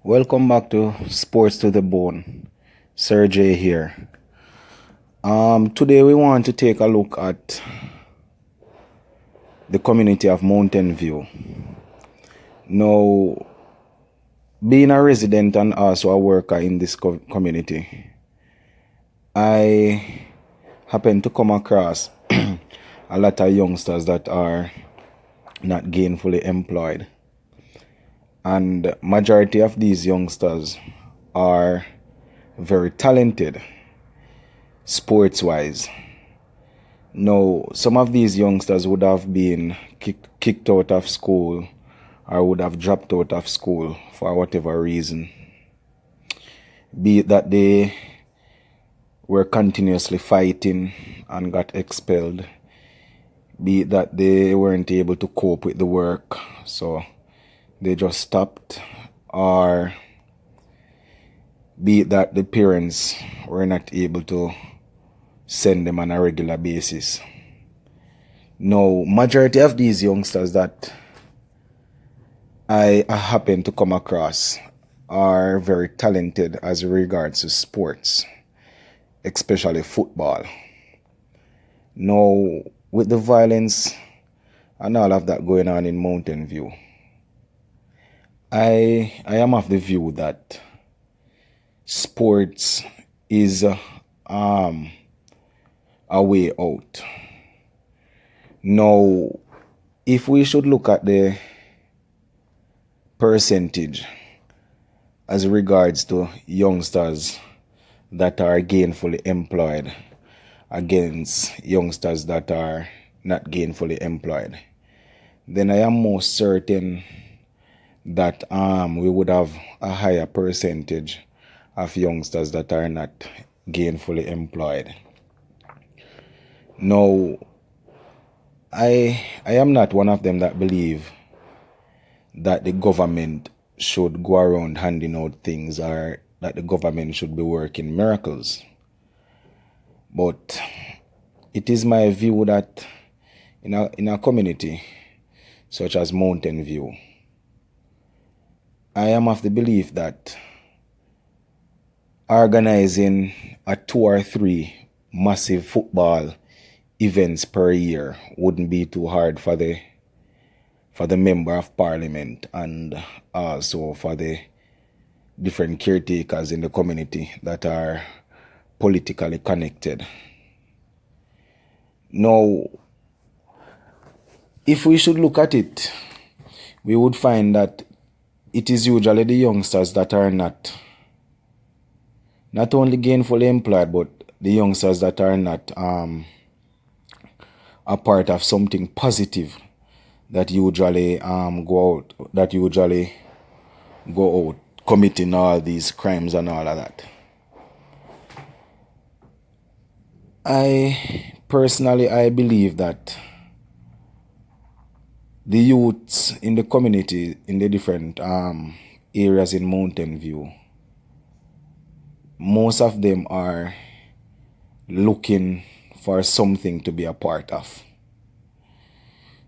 Welcome back to Sports to the Bone. Sergey here. Today we want to take a look at the community of Mountain View. Now, being a resident and also a worker in this community, I happen to come across a lot of youngsters that are not gainfully employed. And majority of these youngsters are very talented sports-wise. Now, some of these youngsters would have been kicked out of school or would have dropped out of school for whatever reason. Be it that they were continuously fighting and got expelled. Be it that they weren't able to cope with the work, so they just stopped, or be it that the parents were not able to send them on a regular basis. Now, majority of these youngsters that I happen to come across are very talented as regards to sports, especially football. Now, with the violence and all of that going on in Mountain View, I am of the view that sports is a way out. Now, if we should look at the percentage as regards to youngsters that are gainfully employed against youngsters that are not gainfully employed, then I am most certain that we would have a higher percentage of youngsters that are not gainfully employed. Now, I am not one of them that believe that the government should go around handing out things or that the government should be working miracles. But it is my view that in a community such as Mountain View, I am of the belief that organizing a 2 or 3 massive football events per year wouldn't be too hard for the member of parliament and also for the different caretakers in the community that are politically connected. Now, if we should look at it, we would find that it is usually the youngsters that are not only gainfully employed, but the youngsters that are not a part of something positive that usually go out committing all these crimes and all of that. I believe that the youths in the community, in the different areas in Mountain View, most of them are looking for something to be a part of.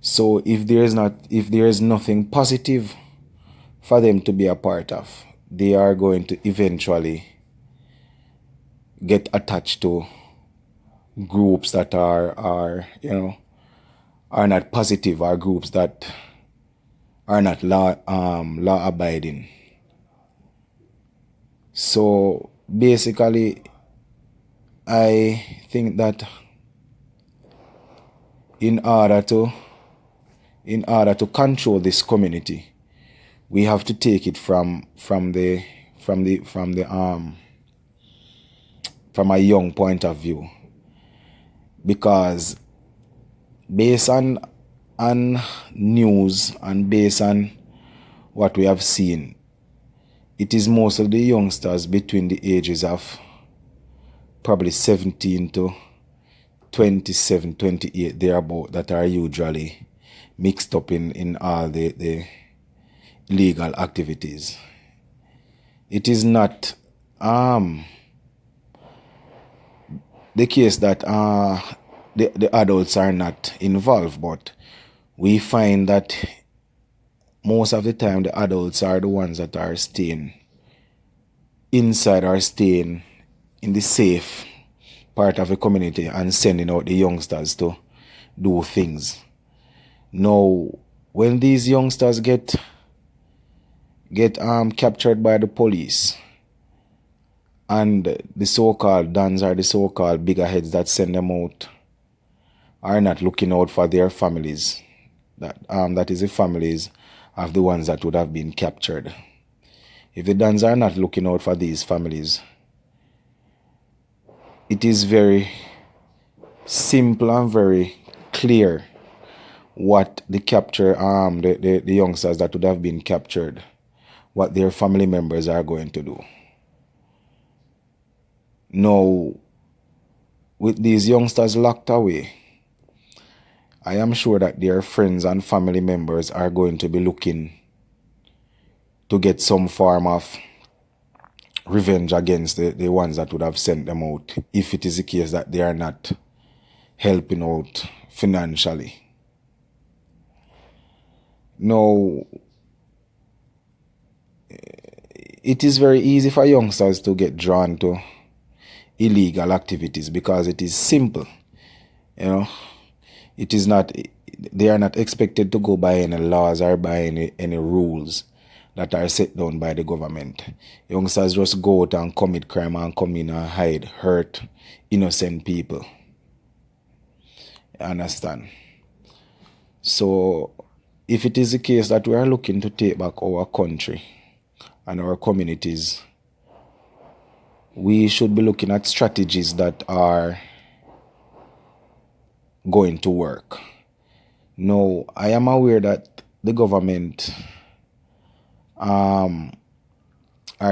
So if there is nothing positive for them to be a part of, they are going to eventually get attached to groups that are not positive, or groups that are not law abiding. So basically, I think that in order to control this community, we have to take it from a young point of view, because based on news and based on what we have seen, it is most of the youngsters between the ages of probably 17 to 27, 28, thereabout, that are usually mixed up in all the illegal activities. It is not the case that the adults are not involved, but we find that most of the time the adults are the ones that are staying inside or staying in the safe part of the community and sending out the youngsters to do things. Now, when these youngsters get captured by the police, and the so-called dons or the so-called bigger heads that send them out are not looking out for their families, that is the families of the ones that would have been captured. If the dons are not looking out for these families, it is very simple and very clear what the youngsters that would have been captured, what their family members are going to do. Now, with these youngsters locked away, I am sure that their friends and family members are going to be looking to get some form of revenge against the ones that would have sent them out, if it is the case that they are not helping out financially. Now, it is very easy for youngsters to get drawn to illegal activities because it is simple. It is not, they are not expected to go by any laws or by any rules that are set down by the government. Youngsters just go out and commit crime and come in and hurt innocent people. You understand? So, if it is the case that we are looking to take back our country and our communities, we should be looking at strategies that are going to work. Now, I am aware that the government are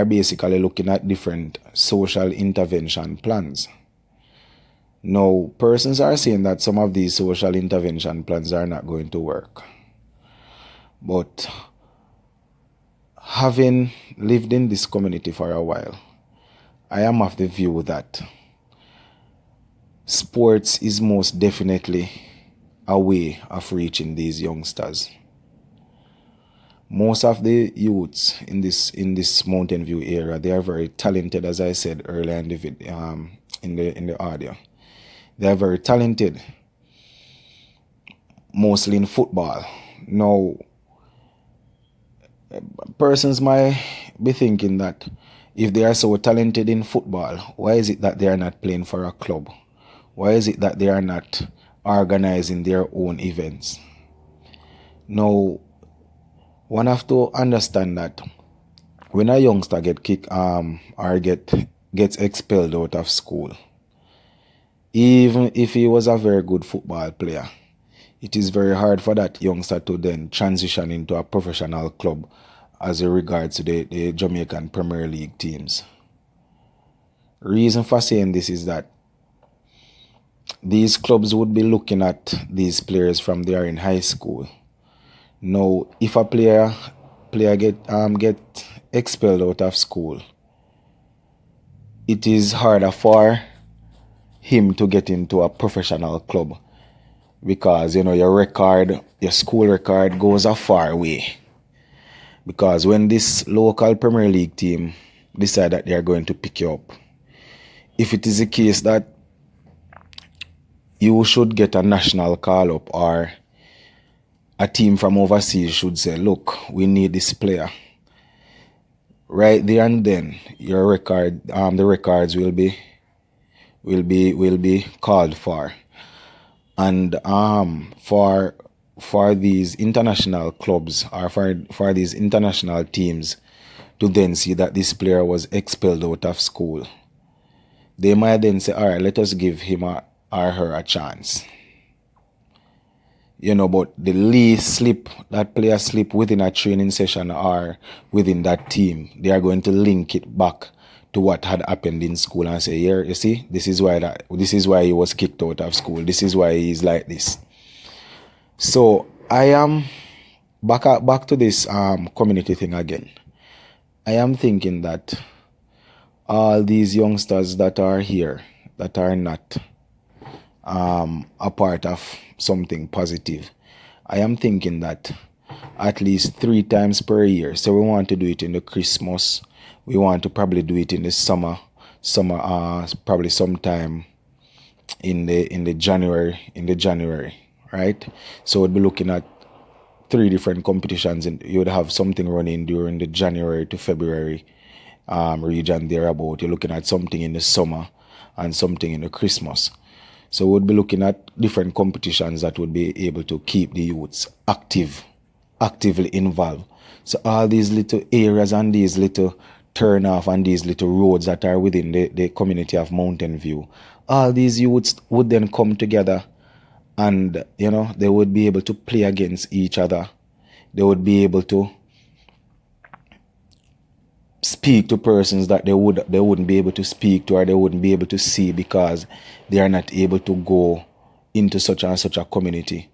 basically looking at different social intervention plans. Now, persons are saying that some of these social intervention plans are not going to work. But having lived in this community for a while, I am of the view that sports is most definitely a way of reaching these youngsters. Most of the youths in this Mountain View area, they are very talented, as I said earlier in the audio. They are very talented, mostly in football. Now, persons might be thinking that if they are so talented in football, why is it that they are not playing for a club? Why is it that they are not organizing their own events? Now, one have to understand that when a youngster get kicked or gets expelled out of school, even if he was a very good football player, it is very hard for that youngster to then transition into a professional club as regards to the Jamaican Premier League teams. Reason for saying this is that these clubs would be looking at these players from they are in high school. Now, if a player get expelled out of school, it is harder for him to get into a professional club because your school record goes a far way. Because when this local Premier League team decide that they are going to pick you up, if it is the case that you should get a national call up or a team from overseas should say, look, we need this player. Right there and then, your record, the records will be called for, and for these international clubs or for these international teams to then see that this player was expelled out of school, they might then say, all right, let us give him or her a chance. But the least slip, that player slip within a training session or within that team, they are going to link it back to what had happened in school and say, here, you see, this is why he was kicked out of school. This is why he is like this. So I am back to this community thing again. I am thinking that all these youngsters that are here, that are not a part of something positive, I am thinking that at least 3 times per year, so we want to do it in the Christmas, we want to probably do it in the summer, probably sometime in the January, right? So we'd be looking at 3 different competitions, and you would have something running during the January to February region thereabout. You're looking at something in the summer and something in the Christmas. So we'd be looking at different competitions that would be able to keep the youths actively involved. So all these little areas and these little turn off and these little roads that are within the community of Mountain View, all these youths would then come together, and they would be able to play against each other. They would be able to speak to persons that they wouldn't be able to speak to, or they wouldn't be able to see, because they are not able to go into such and such a community.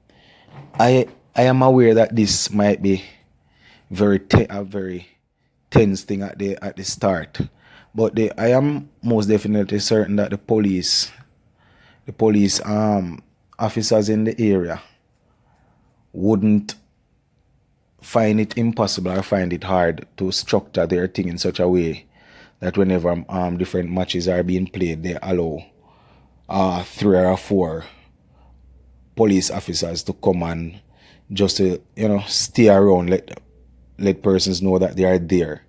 I am aware that this might be a very tense thing at the start, but I am most definitely certain that the police officers in the area wouldn't find it impossible or find it hard to structure their thing in such a way that whenever different matches are being played, they allow 3 or 4 police officers to come and just to stay around, let persons know that they are there.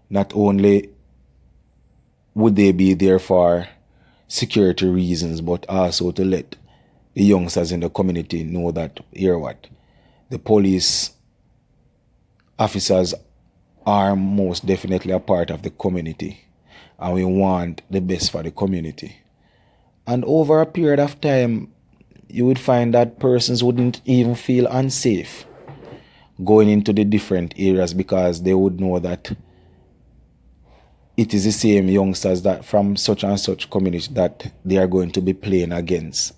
Not only would they be there for security reasons, but also to let the youngsters in the community know that, the police officers are most definitely a part of the community, and we want the best for the community. And over a period of time, you would find that persons wouldn't even feel unsafe going into the different areas, because they would know that it is the same youngsters that from such and such community that they are going to be playing against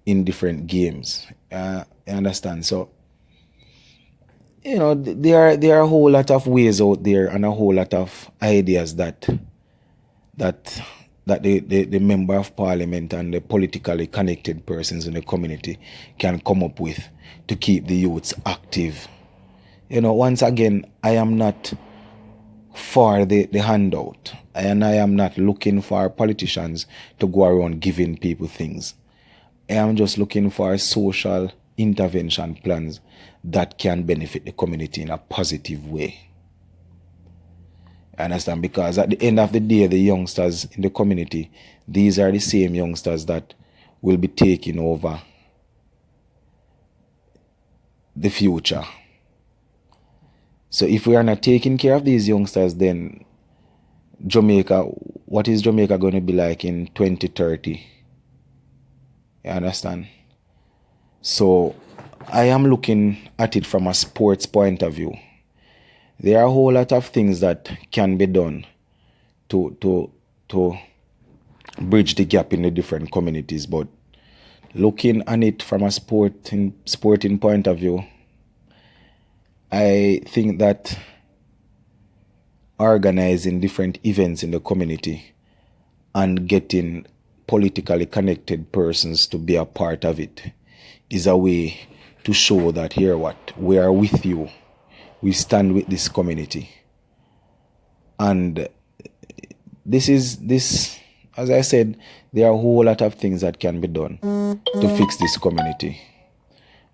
in different games. You understand? So, there are a whole lot of ways out there, and a whole lot of ideas that the member of parliament and the politically connected persons in the community can come up with to keep the youths active. Once again, I am not for the handout, and I am not looking for politicians to go around giving people things. I am just looking for social intervention plans that can benefit the community in a positive way. I understand? Because at the end of the day, the youngsters in the community, these are the same youngsters that will be taking over the future. So if we are not taking care of these youngsters, then what is Jamaica going to be like in 2030? You understand? So I am looking at it from a sports point of view. There are a whole lot of things that can be done to bridge the gap in the different communities, but looking at it from a sporting point of view, I think that organizing different events in the community and getting politically connected persons to be a part of it is a way to show that, we are with you. We stand with this community. And this, as I said, there are a whole lot of things that can be done to fix this community.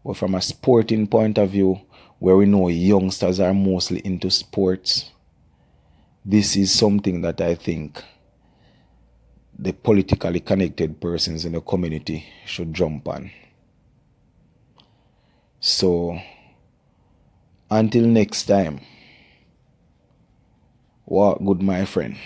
But from a sporting point of view, where we know youngsters are mostly into sports, this is something that I think the politically connected persons in the community should jump on. So, until next time, walk good, my friend.